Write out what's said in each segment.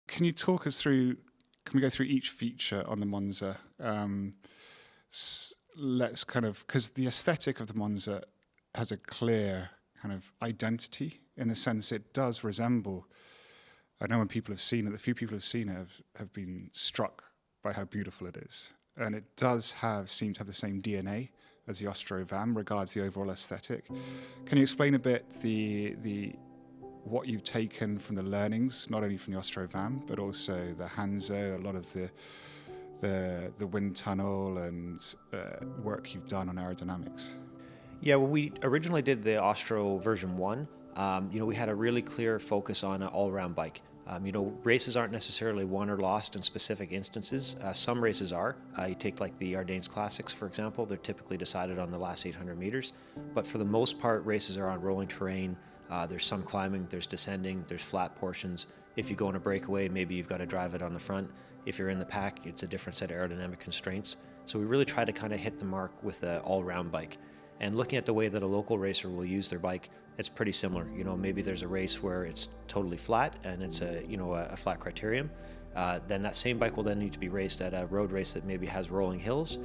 Can you talk us through, can we go through each feature on the Monza? Let's kind of, because the aesthetic of the Monza has a clear kind of identity in the sense it does resemble, I know when people have seen it, the few people who've seen it have been struck by how beautiful it is. And it does seem to have the same DNA as the Ostro van regards the overall aesthetic. Can you explain a bit what you've taken from the learnings, not only from the Ostro van, but also the Hanzo, a lot of the wind tunnel and work you've done on aerodynamics? Yeah, when we originally did the Ostro version 1, we had a really clear focus on an all-around bike. Races aren't necessarily won or lost in specific instances. Some races are. You take like the Ardennes Classics, for example. They're typically decided on the last 800 meters. But for the most part, races are on rolling terrain. There's some climbing, there's descending, there's flat portions. If you go on a breakaway, maybe you've got to drive it on the front. If you're in the pack, it's a different set of aerodynamic constraints. So we really try to kind of hit the mark with an all-round bike. And looking at the way that a local racer will use their bike, it's pretty similar. Maybe there's a race where it's totally flat and it's a flat criterium. Then that same bike will then need to be raced at a road race that maybe has rolling hills,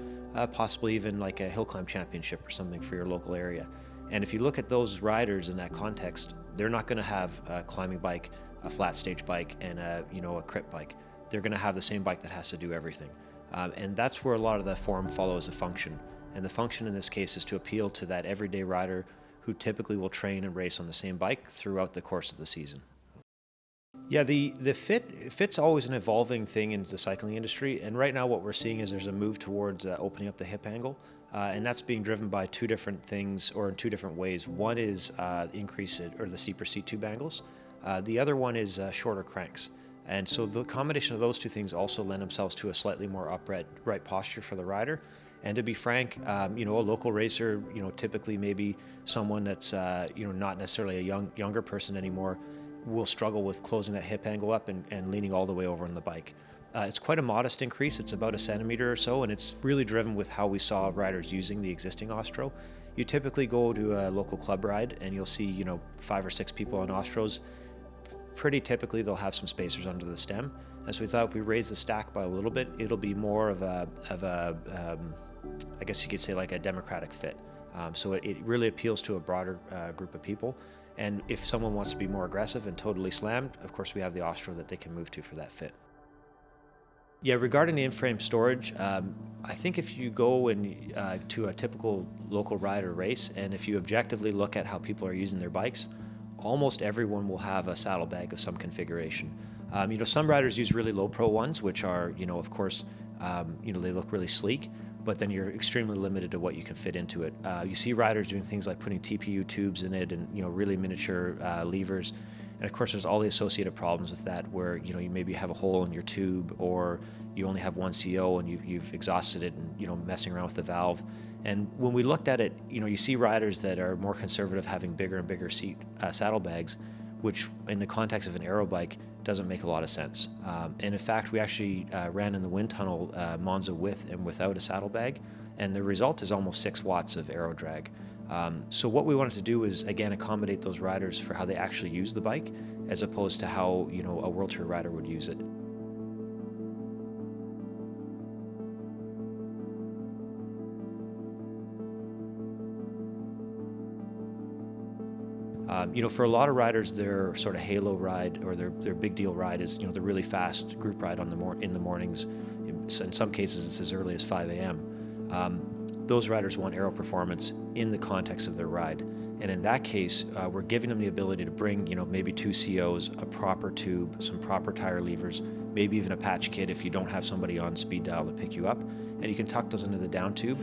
possibly even like a hill climb championship or something for your local area. And if you look at those riders in that context, they're not going to have a climbing bike, a flat stage bike, and a crit bike. They're going to have the same bike that has to do everything. And that's where a lot of the form follows a function. And the function in this case is to appeal to that everyday rider who typically will train and race on the same bike throughout the course of the season. Yeah, the fit's always an evolving thing in the cycling industry, and right now what we're seeing is there's a move towards opening up the hip angle, and that's being driven by two different things, or in two different ways. One is increase it, or the steeper seat tube angles. The other one is shorter cranks. And so the combination of those two things also lend themselves to a slightly more upright posture for the rider. And to be frank, a local racer, typically maybe someone that's, not necessarily a younger person anymore, will struggle with closing that hip angle up and leaning all the way over on the bike. It's quite a modest increase. It's about a centimeter or so, and it's really driven with how we saw riders using the existing Ostro. You typically go to a local club ride and you'll see, 5 or 6 people on Ostros. Pretty typically they'll have some spacers under the stem. And so we thought if we raise the stack by a little bit, it'll be more of a I guess you could say like a democratic fit. So it really appeals to a broader group of people. And if someone wants to be more aggressive and totally slammed, of course we have the Ostro that they can move to for that fit. Yeah, regarding the in-frame storage, I think if you go to a typical local ride or race, and if you objectively look at how people are using their bikes, almost everyone will have a saddlebag of some configuration. Some riders use really low pro ones, which are, of course, they look really sleek, but then you're extremely limited to what you can fit into it. You see riders doing things like putting TPU tubes in it and, really miniature levers. And of course, there's all the associated problems with that where, you maybe have a hole in your tube, or you only have one CO and you've exhausted it and, messing around with the valve. And when we looked at it, you see riders that are more conservative having bigger and bigger saddlebags, which in the context of an aero bike doesn't make a lot of sense. And in fact, we actually ran in the wind tunnel Monza with and without a saddlebag, and the result is almost 6 watts of aero drag. So what we wanted to do is, again, accommodate those riders for how they actually use the bike, as opposed to how, a World Tour rider would use it. For a lot of riders, their sort of halo ride or their big deal ride is, the really fast group ride in the mornings. In some cases, it's as early as 5 a.m. Those riders want aero performance in the context of their ride. And in that case, we're giving them the ability to bring, maybe 2 COs, a proper tube, some proper tire levers, maybe even a patch kit if you don't have somebody on speed dial to pick you up. And you can tuck those into the down tube,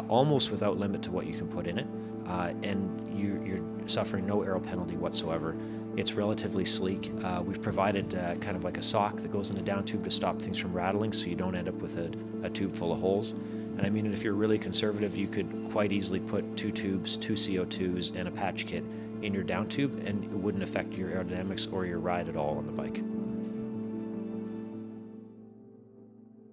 almost without limit to what you can put in it. And you're suffering no aero penalty whatsoever. It's relatively sleek. We've provided kind of like a sock that goes in the down tube to stop things from rattling, so you don't end up with a tube full of holes. And I mean, if you're really conservative, you could quite easily put 2 tubes, 2 CO2s, and a patch kit in your down tube, and it wouldn't affect your aerodynamics or your ride at all on the bike.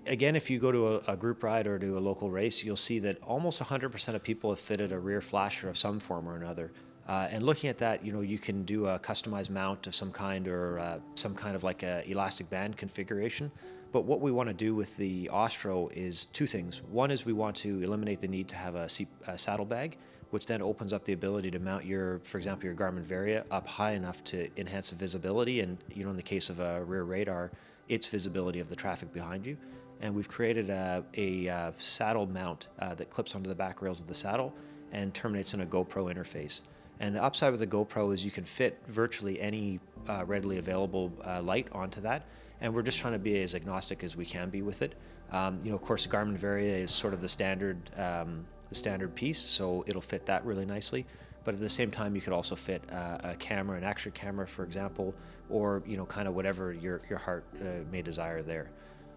Again, if you go to a group ride or to a local race, you'll see that almost 100% of people have fitted a rear flasher of some form or another. And looking at that, you can do a customized mount of some kind, or some kind of like a elastic band configuration. But what we want to do with the Ostro is two things. One is we want to eliminate the need to have a saddlebag, which then opens up the ability to mount for example, your Garmin Varia up high enough to enhance the visibility, and in the case of a rear radar, its visibility of the traffic behind you. And we've created a saddle mount that clips onto the back rails of the saddle and terminates in a GoPro interface. And the upside with the GoPro is you can fit virtually any readily available light onto that. And we're just trying to be as agnostic as we can be with it. Of course, the Garmin Varia is sort of the standard piece, so it'll fit that really nicely. But at the same time, you could also fit a camera, an action camera, for example, or kind of whatever your heart may desire there.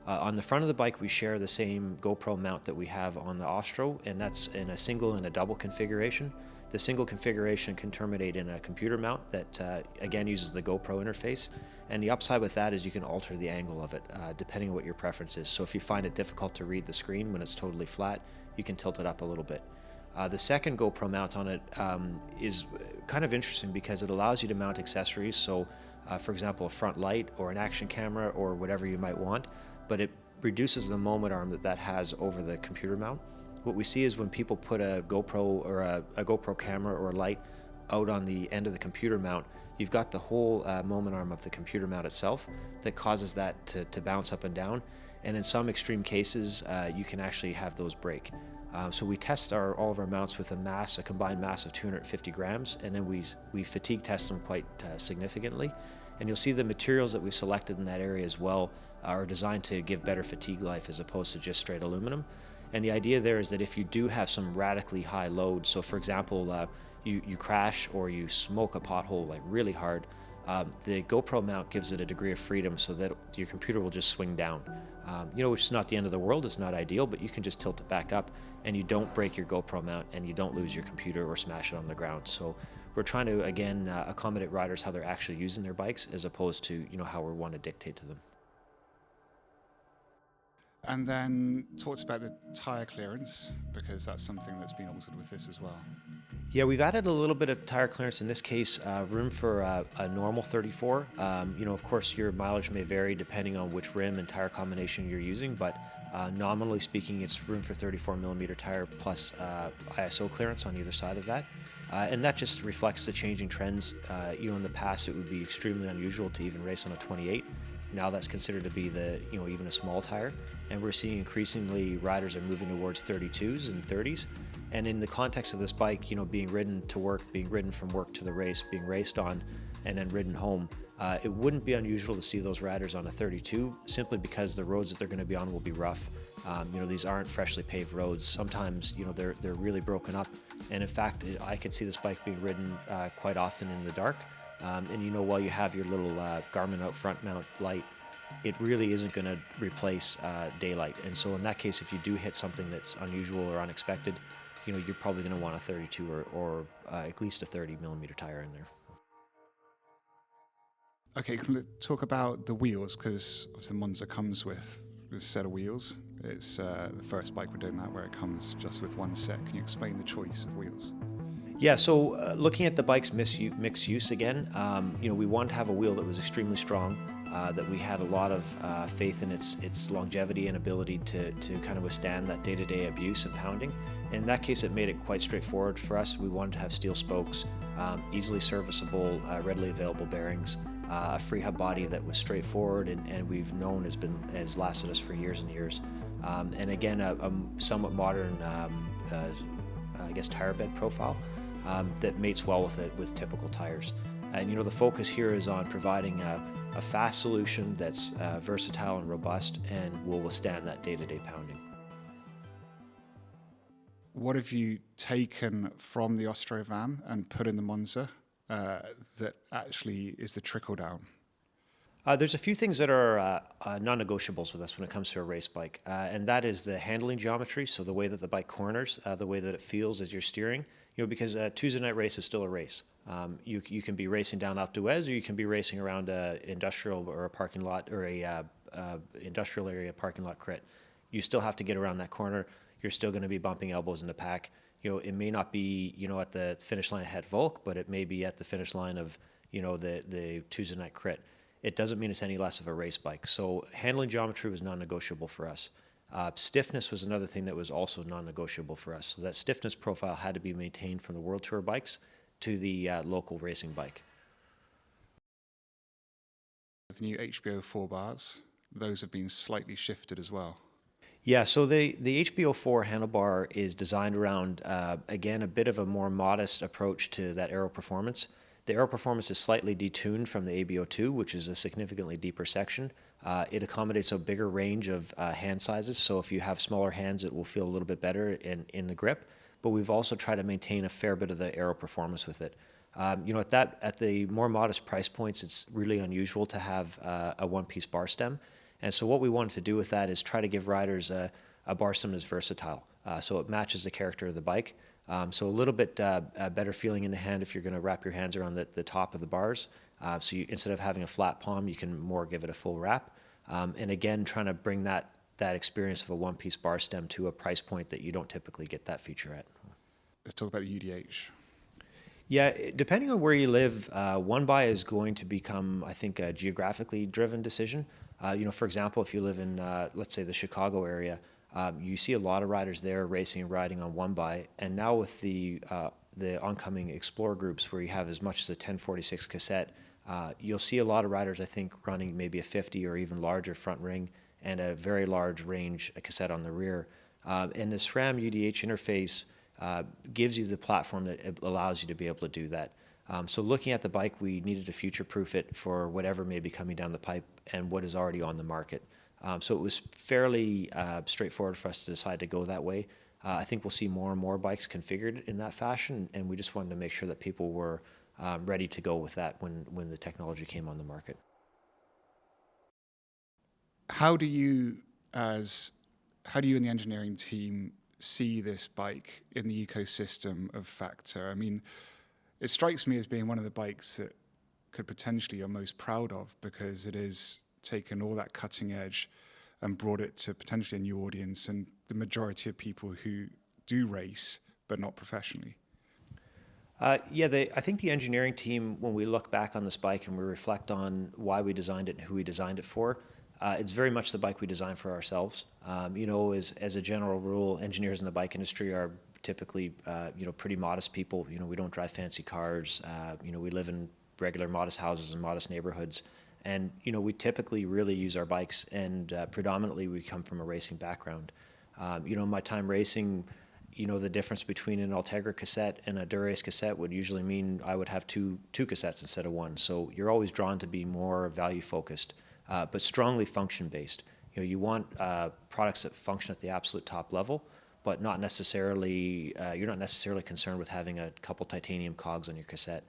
On the front of the bike, we share the same GoPro mount that we have on the Ostro, and that's in a single and a double configuration. The single configuration can terminate in a computer mount that, again, uses the GoPro interface. And the upside with that is you can alter the angle of it, depending on what your preference is. So if you find it difficult to read the screen when it's totally flat, you can tilt it up a little bit. The second GoPro mount on it is kind of interesting because it allows you to mount accessories. So, for example, a front light or an action camera or whatever you might want, but it reduces the moment arm that has over the computer mount. What we see is when people put a GoPro or a GoPro camera or a light out on the end of the computer mount, you've got the whole moment arm of the computer mount itself that causes that to bounce up and down. And in some extreme cases, you can actually have those break. So we test all of our mounts with a combined mass of 250 grams, and then we fatigue test them quite significantly. And you'll see the materials that we selected in that area as well are designed to give better fatigue life as opposed to just straight aluminum. And the idea there is that if you do have some radically high load, so for example, you crash or you smoke a pothole like really hard, the GoPro mount gives it a degree of freedom so that your computer will just swing down. Which is not the end of the world, it's not ideal, but you can just tilt it back up and you don't break your GoPro mount and you don't lose your computer or smash it on the ground. So we're trying to, again, accommodate riders how they're actually using their bikes as opposed to, how we want to dictate to them. And then talked about the tire clearance, because that's something that's been altered with this as well. Yeah, we've added a little bit of tire clearance, in this case, room for a normal 34. Of course, your mileage may vary depending on which rim and tire combination you're using, but nominally speaking, it's room for 34 millimeter tire plus ISO clearance on either side of that. And that just reflects the changing trends. In the past, it would be extremely unusual to even race on a 28. Now that's considered to be even a small tire. And we're seeing increasingly riders are moving towards 32s and 30s. And in the context of this bike, being ridden to work, being ridden from work to the race, being raced on, and then ridden home, it wouldn't be unusual to see those riders on a 32 simply because the roads that they're going to be on will be rough. These aren't freshly paved roads. Sometimes, they're really broken up. And in fact, I could see this bike being ridden quite often in the dark. And while you have your little Garmin out front mount light, it really isn't going to replace daylight. And so in that case, if you do hit something that's unusual or unexpected, you're probably going to want a 32 or at least a 30 millimeter tire in there. Okay, can we talk about the wheels? Because the Monza comes with a set of wheels. It's the first bike we're doing that where it comes just with one set. Can you explain the choice of wheels? Yeah, so looking at the bike's mixed use again, we wanted to have a wheel that was extremely strong, that we had a lot of faith in its longevity and ability to kind of withstand that day-to-day abuse and pounding. In that case, it made it quite straightforward for us. We wanted to have steel spokes, easily serviceable, readily available bearings, a free hub body that was straightforward and we've known has lasted us for years and years. And again, a somewhat modern, tire bed profile that mates well with typical tires. And the focus here is on providing a fast solution that's versatile and robust and will withstand that day-to-day pounding. What have you taken from the Ostro Van and put in the Monza that actually is the trickle down? There's a few things that are non-negotiables with us when it comes to a race bike, and that is the handling geometry, so the way that the bike corners, the way that it feels as you're steering, because a Tuesday night race is still a race. You can be racing down Alpe d'Huez, or you can be racing around an industrial or a parking lot or a industrial area parking lot crit. You still have to get around that corner. You're still going to be bumping elbows in the pack, it may not be, at the finish line at Volk, but it may be at the finish line of, the Tuesday night crit. It doesn't mean it's any less of a race bike. So handling geometry was non-negotiable for us. Stiffness was another thing that was also non-negotiable for us. So that stiffness profile had to be maintained from the World Tour bikes to the local racing bike. The new HBO 4 bars, those have been slightly shifted as well. Yeah, so the HBO4 handlebar is designed around, again, a bit of a more modest approach to that aero performance. The aero performance is slightly detuned from the ABO2, which is a significantly deeper section. It accommodates a bigger range of hand sizes, so if you have smaller hands, it will feel a little bit better in the grip. But we've also tried to maintain a fair bit of the aero performance with it. At the more modest price points, it's really unusual to have a one-piece bar stem. And so what we wanted to do with that is try to give riders a bar stem that's versatile. So it matches the character of the bike. So a little bit better feeling in the hand if you're going to wrap your hands around the top of the bars. So instead of having a flat palm, you can more give it a full wrap. And again, trying to bring that experience of a one-piece bar stem to a price point that you don't typically get that feature at. Let's talk about the UDH. Yeah, depending on where you live, one buy is going to become, I think, a geographically driven decision. For example, if you live in, let's say, the Chicago area, you see a lot of riders there racing and riding on one buy. And now with the oncoming Explorer groups where you have as much as a 1046 cassette, you'll see a lot of riders, I think, running maybe a 50 or even larger front ring and a very large range cassette on the rear. And the SRAM UDH interface gives you the platform that allows you to be able to do that. So looking at the bike, we needed to future-proof it for whatever may be coming down the pipe and what is already on the market. So it was fairly straightforward for us to decide to go that way. I think we'll see more and more bikes configured in that fashion, and we just wanted to make sure that people were ready to go with that when the technology came on the market. How do you in the engineering team see this bike in the ecosystem of Factor? I mean, it strikes me as being one of the bikes that could potentially you're most proud of because it has taken all that cutting edge and brought it to potentially a new audience and the majority of people who do race but not professionally. I think the engineering team, when we look back on this bike and we reflect on why we designed it and who we designed it for, it's very much the bike we designed for ourselves. As a general rule, engineers in the bike industry are typically, pretty modest people. We don't drive fancy cars. We live in regular modest houses and modest neighborhoods. And, we typically really use our bikes and predominantly we come from a racing background. In my time racing, the difference between an Ultegra cassette and a Dura-Ace cassette would usually mean I would have two cassettes instead of one. So you're always drawn to be more value focused, but strongly function based. You want products that function at the absolute top level, but not necessarily, you're not necessarily concerned with having a couple titanium cogs on your cassette.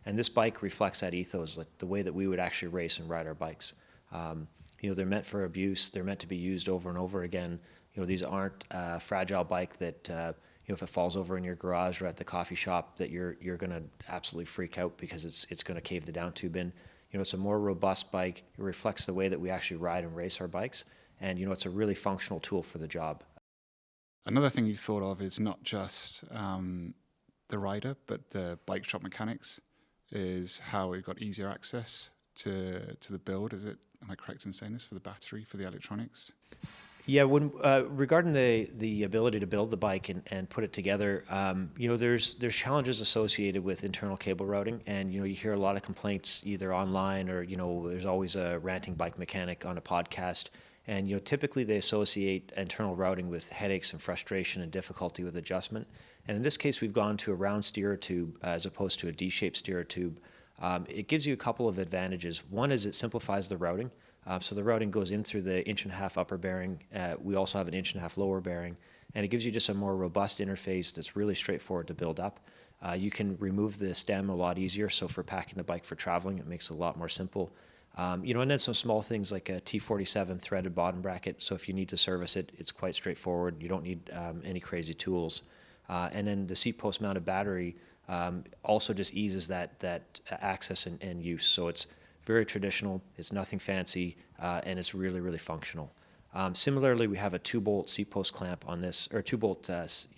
And this bike reflects that ethos, like the way that we would actually race and ride our bikes. They're meant for abuse. They're meant to be used over and over again. These aren't a fragile bike that, if it falls over in your garage or at the coffee shop, that you're going to absolutely freak out because it's going to cave the down tube in. It's a more robust bike. It reflects the way that we actually ride and race our bikes. And, it's a really functional tool for the job. Another thing you thought of is not just the rider, but the bike shop mechanics, is how we've got easier access to the build. Am I correct in saying this, for the battery, for the electronics? Yeah, when regarding the ability to build the bike and put it together, there's challenges associated with internal cable routing, and you hear a lot of complaints either online or there's always a ranting bike mechanic on a podcast, and typically they associate internal routing with headaches and frustration and difficulty with adjustment. And in this case, we've gone to a round steerer tube as opposed to a D-shaped steerer tube. It gives you a couple of advantages. One is it simplifies the routing. So the routing goes in through the 1.5 inch upper bearing. We also have an 1.5 inch lower bearing, and it gives you just a more robust interface that's really straightforward to build up. You can remove the stem a lot easier, so for packing the bike for traveling, it makes it a lot more simple. And then some small things like a T47 threaded bottom bracket, so if you need to service it, it's quite straightforward. You don't need any crazy tools. And then the seat post mounted battery also just eases that access and use. So it's very traditional, it's nothing fancy, and it's really, really functional. Similarly, we have a 2-bolt seat post clamp on this, or 2-bolt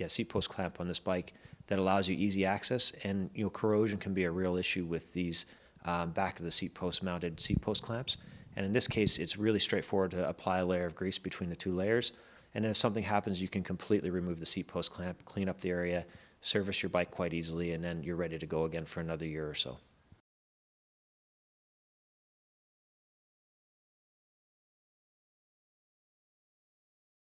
seat post clamp on this bike that allows you easy access. And corrosion can be a real issue with these back of the seat post mounted seat post clamps. And in this case, it's really straightforward to apply a layer of grease between the 2 layers. And if something happens, you can completely remove the seat post clamp, clean up the area, service your bike quite easily, and then you're ready to go again for another year or so.